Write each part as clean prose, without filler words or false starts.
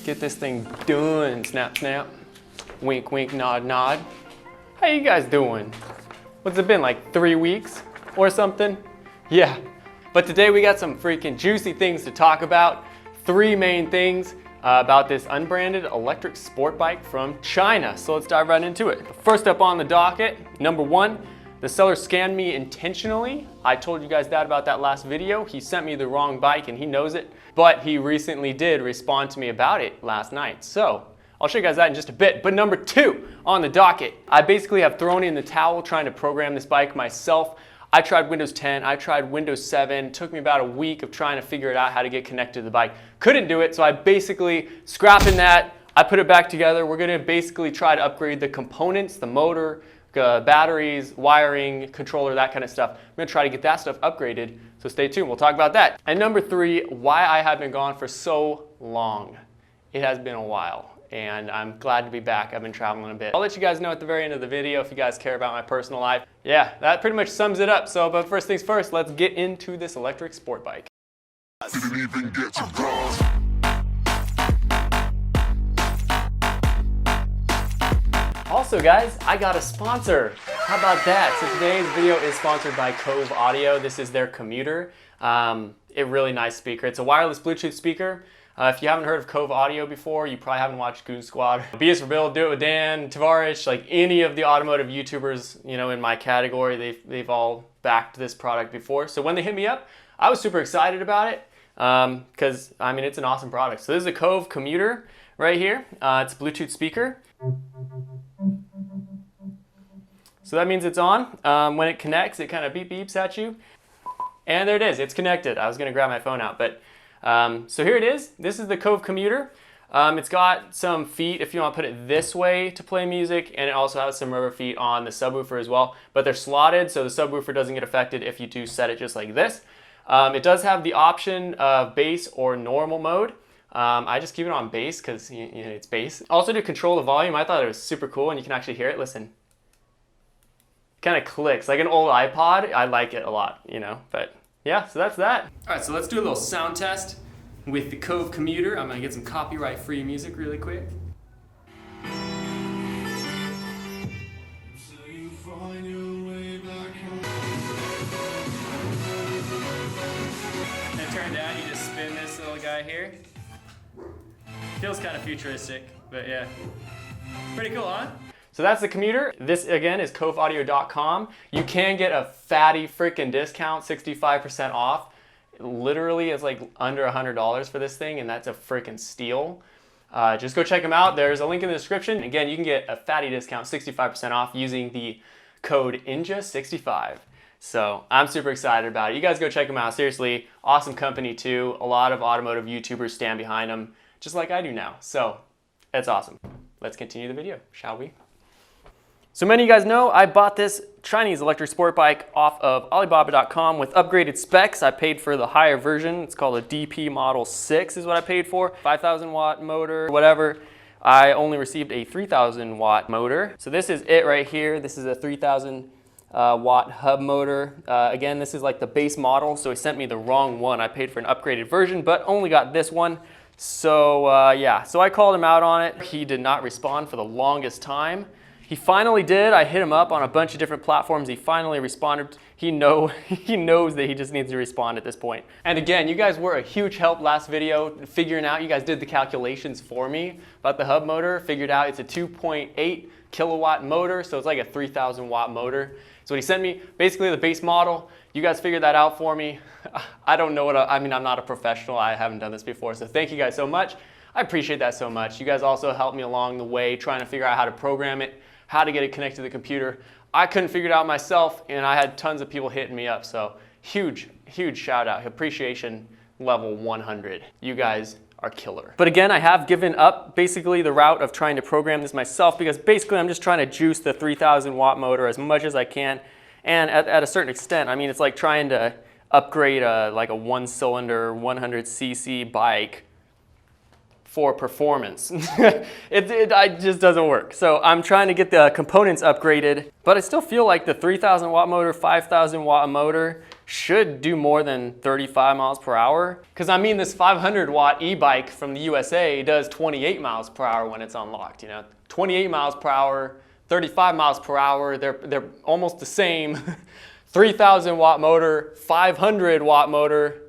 get this thing done. Snap, snap. Wink, wink, nod, nod. How you guys doing? What's it been, like 3 weeks or something? Yeah, but today we got some freaking juicy things to talk about. 3 main things about this unbranded electric sport bike from China. So let's dive right into it. First up on the docket, number 1, the seller scammed me intentionally. I told you guys that about that last video. He sent me the wrong bike and he knows it, but he recently did respond to me about it last night. So I'll show you guys that in just a bit. But number 2 on the docket, I basically have thrown in the towel trying to program this bike myself. I tried Windows 10, I tried Windows 7, took me about a week of trying to figure it out how to get connected to the bike. Couldn't do it, so I basically scrapping that, I put it back together. We're gonna basically try to upgrade the components, the motor, batteries, wiring, controller, that kind of stuff. I'm gonna try to get that stuff upgraded, so stay tuned, we'll talk about that. And number 3, why I have been gone for so long. It has been a while, and I'm glad to be back. I've been traveling a bit. I'll let you guys know at the very end of the video if you guys care about my personal life. Yeah, that pretty much sums it up. So, but first things first, let's get into this electric sport bike. Didn't even get to bronze. Also guys, I got a sponsor. How about that? So today's video is sponsored by Kove Audio. This is their commuter. A really nice speaker. It's a wireless Bluetooth speaker. If you haven't heard of Kove Audio before, you probably haven't watched Goon Squad. B is for Bill, Do It With Dan, Tavares, like any of the automotive YouTubers, you know, in my category, they've all backed this product before. So when they hit me up, I was super excited about it because, I mean, it's an awesome product. So this is a Kove commuter right here. It's a Bluetooth speaker. So that means it's on. When it connects, it kind of beep beeps at you. And there it is, it's connected. I was gonna grab my phone out, but so here it is. This is the Kove commuter. It's got some feet if you want to put it this way to play music, and it also has some rubber feet on the subwoofer as well, but they're slotted so the subwoofer doesn't get affected if you do set it just like this. It does have the option of bass or normal mode. I just keep it on bass because you know, it's bass. Also to control the volume, I thought it was super cool, and you can actually hear it. Listen. Kind of clicks like an old iPod. I like it a lot, you know, but yeah, so that's that. All right, so let's do a little sound test with the Kove commuter. I'm gonna get some copyright free music really quick. And turn down, you just spin this little guy here. Feels kind of futuristic, but yeah. Pretty cool, huh? So that's the commuter. This again is koveaudio.com. You can get a fatty freaking discount, 65% off. Literally, it's like under $100 for this thing, and that's a freaking steal. Just go check them out. There's a link in the description. Again, you can get a fatty discount, 65% off, using the code Inja65. So I'm super excited about it. You guys go check them out. Seriously, awesome company too. A lot of automotive YouTubers stand behind them, just like I do now. So it's awesome. Let's continue the video, shall we? So many of you guys know I bought this Chinese electric sport bike off of Alibaba.com with upgraded specs. I paid for the higher version. It's called a DP Model 6 is what I paid for. 5,000 watt motor, whatever. I only received a 3,000 watt motor. So this is it right here. This is a 3,000 watt hub motor. Again, this is like the base model, so he sent me the wrong one. I paid for an upgraded version, but only got this one. So yeah, so I called him out on it. He did not respond for the longest time. He finally did. I hit him up on a bunch of different platforms. He finally responded. He knows that he just needs to respond at this point. And again, you guys were a huge help last video figuring out. You guys did the calculations for me about the hub motor. Figured out it's a 2.8 kilowatt motor, so it's like a 3,000 watt motor. So what he sent me, basically the base model. You guys figured that out for me. I don't know I mean, I'm not a professional. I haven't done this before, so thank you guys so much. I appreciate that so much. You guys also helped me along the way trying to figure out how to program it, how to get it connected to the computer. I couldn't figure it out myself, and I had tons of people hitting me up, so huge, huge shout out. Appreciation level 100. You guys are killer. But again, I have given up basically the route of trying to program this myself, because basically I'm just trying to juice the 3,000 watt motor as much as I can, and at a certain extent. I mean, it's like trying to upgrade like a 1-cylinder 100cc bike for performance. It just doesn't work. So I'm trying to get the components upgraded, but I still feel like the 3,000 watt motor, 5,000 watt motor should do more than 35 miles per hour. Because I mean, this 500 watt e-bike from the USA does 28 miles per hour when it's unlocked, you know, 28 miles per hour, 35 miles per hour, they're almost the same. 3,000 watt motor, 500 watt motor.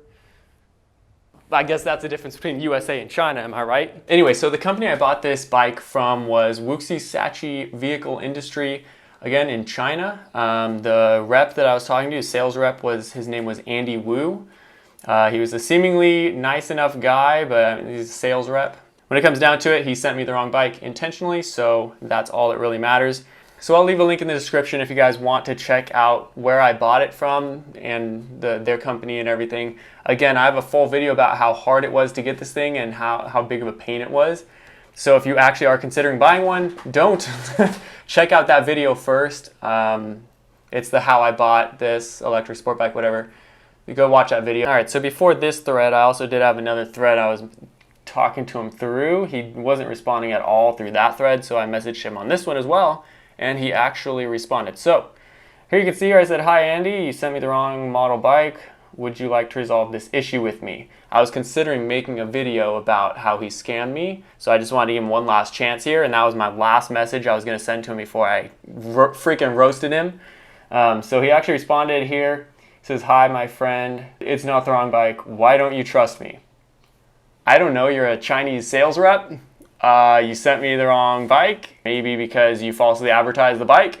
I guess that's the difference between USA and China, am I right? Anyway, so the company I bought this bike from was Wuxi Jose Vehicle Industry, again in China. The rep that I was talking to, sales rep, his name was Andy Wu. He was a seemingly nice enough guy, but he's a sales rep. When it comes down to it, he sent me the wrong bike intentionally, so that's all that really matters. So I'll leave a link in the description if you guys want to check out where I bought it from and their company and everything. Again, I have a full video about how hard it was to get this thing and how big of a pain it was. So if you actually are considering buying one, don't. Check out that video first. It's the how I bought this electric sport bike, whatever. You go watch that video. All right, so before this thread, I also did have another thread I was talking to him through. He wasn't responding at all through that thread, so I messaged him on this one as well. And he actually responded. So here you can see here I said, "Hi Andy, you sent me the wrong model bike. Would you like to resolve this issue with me?" I was considering making a video about how he scammed me, so I just wanted to give him one last chance here, and that was my last message I was going to send to him before I freaking roasted him. So he actually responded here. He says, "Hi my friend, it's not the wrong bike. Why don't you trust me?" I don't know, you're a Chinese sales rep. You sent me the wrong bike, maybe because you falsely advertised the bike.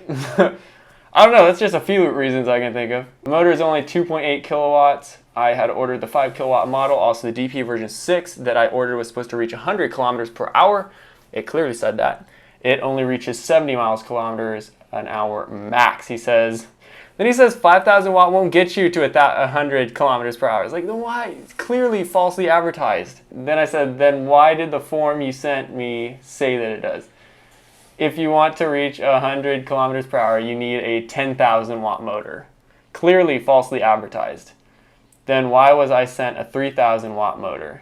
I don't know, that's just a few reasons I can think of. The motor is only 2.8 kilowatts. I had ordered the 5 kilowatt model. Also the DP version 6 that I ordered was supposed to reach 100 kilometers per hour. It clearly said that. It only reaches 70 miles kilometers an hour max, he says. Then he says 5,000 watt won't get you to 100 kilometers per hour. It's like, then why? It's clearly falsely advertised. Then I said, then why did the form you sent me say that it does? If you want to reach 100 kilometers per hour, you need a 10,000 watt motor. Clearly falsely advertised. Then why was I sent a 3,000 watt motor?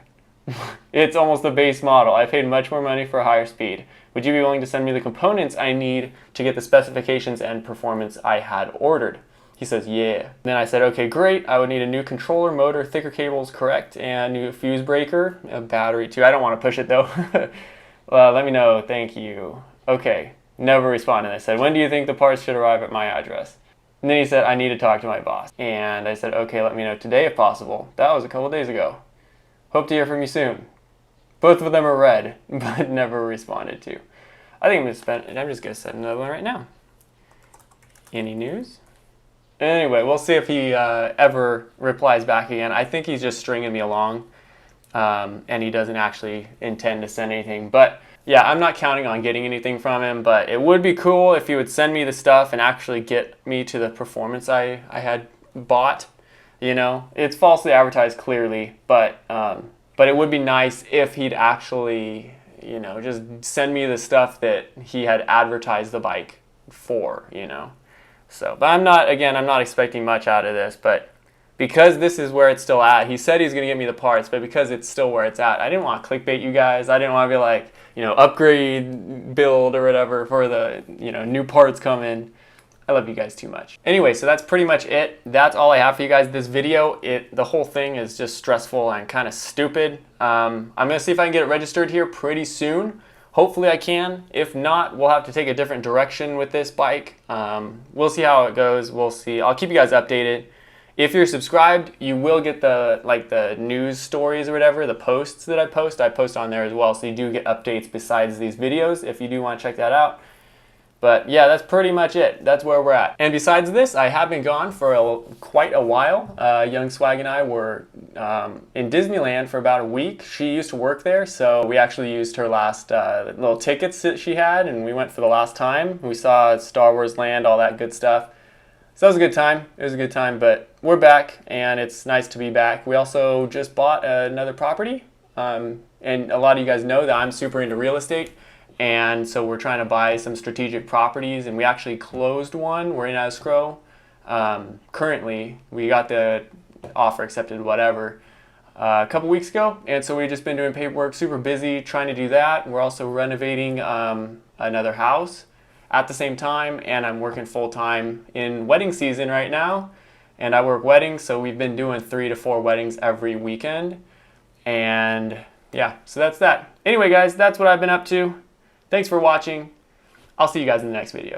It's almost the base model. I paid much more money for a higher speed. Would you be willing to send me the components I need to get the specifications and performance I had ordered? He says, yeah. Then I said, okay, great. I would need a new controller, motor, thicker cables, correct, and new fuse breaker, a battery too. I don't want to push it though. Let me know, thank you. Okay, never responded. I said, when do you think the parts should arrive at my address? And then he said, I need to talk to my boss. And I said, okay, let me know today if possible. That was a couple days ago. Hope to hear from you soon. Both of them are read, but never responded to. I think I'm just gonna send another one right now. Any news? Anyway, we'll see if he ever replies back again. I think he's just stringing me along, and he doesn't actually intend to send anything. But yeah, I'm not counting on getting anything from him, but it would be cool if he would send me the stuff and actually get me to the performance I had bought. You know, it's falsely advertised clearly, but it would be nice if he'd actually, you know, just send me the stuff that he had advertised the bike for, you know. So, but I'm not expecting much out of this, but because this is where it's still at, he said he's going to get me the parts, but because it's still where it's at, I didn't want to clickbait you guys. I didn't want to be like, you know, upgrade, build, or whatever for the, you know, new parts coming. I love you guys too much. Anyway, so that's pretty much it. That's all I have for you guys this video. The whole thing is just stressful and kind of stupid. I'm gonna see if I can get it registered here pretty soon. Hopefully I can. If not, we'll have to take a different direction with this bike. We'll see how it goes. We'll see. I'll keep you guys updated. If you're subscribed, you will get the news stories or whatever, the posts that I post on there as well. So you do get updates besides these videos if you do want to check that out. But yeah, that's pretty much it. That's where we're at. And besides this, I have been gone for quite a while. Young Swag and I were in Disneyland for about a week. She used to work there, so we actually used her last little tickets that she had, and we went for the last time. We saw Star Wars Land, all that good stuff. So that was a good time. It was a good time, but we're back, and it's nice to be back. We also just bought another property, and a lot of you guys know that I'm super into real estate. And so we're trying to buy some strategic properties, and we actually closed one. We're in escrow. Currently, we got the offer accepted, whatever. a couple weeks ago, and so we've just been doing paperwork, super busy trying to do that. We're also renovating another house at the same time, and I'm working full-time in wedding season right now, and I work weddings, so we've been doing 3 to 4 weddings every weekend. And yeah, so that's that. Anyway guys, that's what I've been up to. Thanks for watching. I'll see you guys in the next video.